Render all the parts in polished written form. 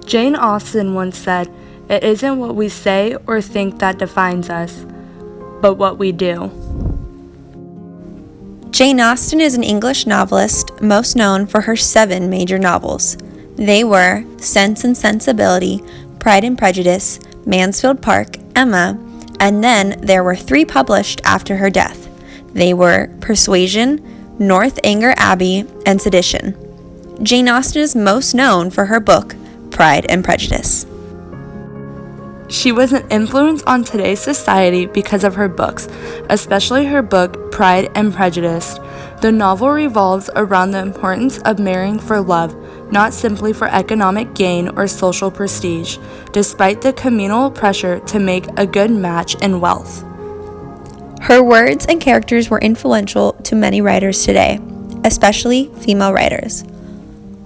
Jane Austen once said, "It isn't what we say or think that defines us, but what we do." Jane Austen is an English novelist most known for her 7 major novels. They were Sense and Sensibility, Pride and Prejudice, Mansfield Park, Emma, and then there were 3 published after her death. They were Persuasion, Northanger Abbey, and Sedition. Jane Austen is most known for her book, Pride and Prejudice. She was an influence on today's society because of her books, especially her book, Pride and Prejudice. The novel revolves around the importance of marrying for love, not simply for economic gain or social prestige, despite the communal pressure to make a good match in wealth. Her words and characters were influential to many writers today, especially female writers.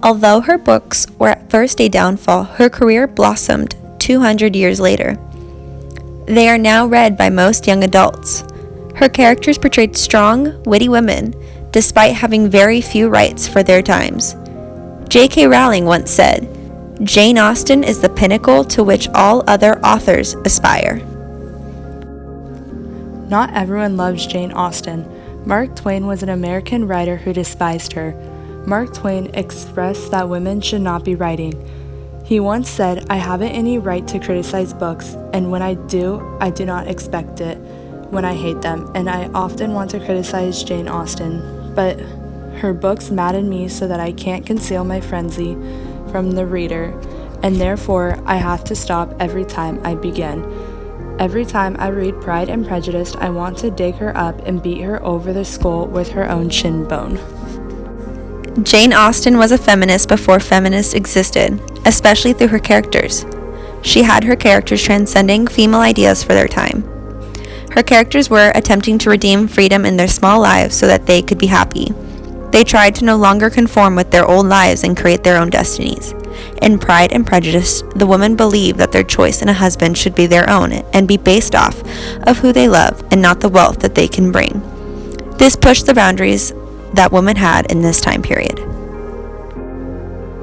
Although her books were at first a downfall, her career blossomed 200 years later. They are now read by most young adults. Her characters portrayed strong, witty women, despite having very few rights for their times. J.K. Rowling once said, "Jane Austen is the pinnacle to which all other authors aspire." Not everyone loves Jane Austen. Mark Twain was an American writer who despised her. Mark Twain expressed that women should not be writing. He once said, "I haven't any right to criticize books, and when I do not expect it when I hate them, and I often want to criticize Jane Austen, but her books madden me so that I can't conceal my frenzy from the reader, and therefore I have to stop every time I begin. Every time I read Pride and Prejudice, I want to dig her up and beat her over the skull with her own shin bone." Jane Austen was a feminist before feminists existed, especially through her characters. She had her characters transcending female ideas for their time. Her characters were attempting to redeem freedom in their small lives so that they could be happy. They tried to no longer conform with their old lives and create their own destinies. In Pride and Prejudice, the women believed that their choice in a husband should be their own and be based off of who they love and not the wealth that they can bring. This pushed the boundaries that women had in this time period.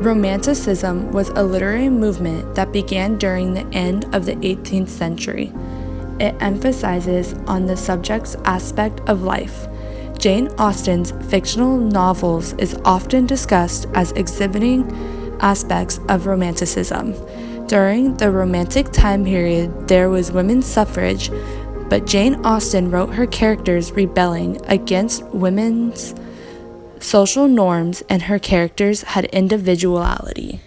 Romanticism was a literary movement that began during the end of the 18th century. It emphasizes on the subject's aspect of life. Jane Austen's fictional novels is often discussed as exhibiting aspects of Romanticism. During the Romantic time period, there was women's suffrage, but Jane Austen wrote her characters rebelling against women's social norms, and her characters had individuality.